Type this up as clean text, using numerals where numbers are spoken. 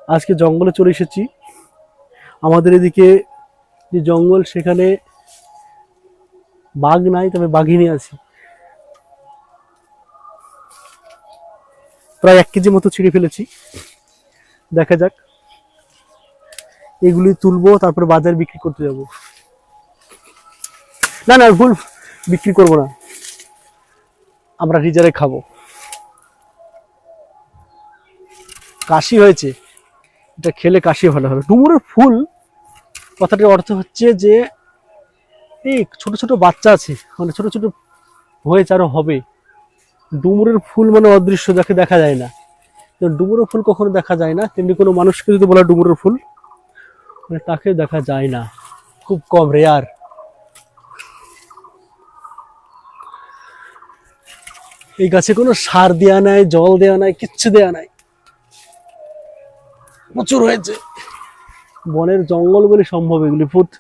আজকে জঙ্গলে চলে এসেছি। আমাদের এদিকে যে জঙ্গল, সেখানে বাঘ নাই, তবে বাঘিনী আছে। প্রায় 1 কেজি মতো ছিঁড়ে ফেলেছি। দেখা যাক, এগুলি তুলবো, তারপর বাজারে বিক্রি করতে যাব। না না, ভুল, বিক্রি করব না, আমরা রিজারে খাবো। কাশি হয়েছে, এটা খেলে কাশি ভালো হবে। ডুমুরের ফুল কথাটির অর্থ হচ্ছে যে এই ছোট ছোট বাচ্চা আছে, মানে ছোট ছোট হয়েছে, আরো হবে। ডুমুরের ফুল মানে অদৃশ্য, যাকে দেখা যায় না। ডুমুরের ফুল কখনো দেখা যায় না, তেমনি কোনো মানুষকে যদি বলা ডুমুরের ফুল, মানে তাকে দেখা যায় না, খুব কম, রেয়ার। এই গাছে কোনো সার দেয়া নাই, জল দেয়া নাই, কিচ্ছু দেয়া নাই, প্রচুর হয়েছে। বনের জঙ্গল বলে সম্ভব এগুলি ফুট।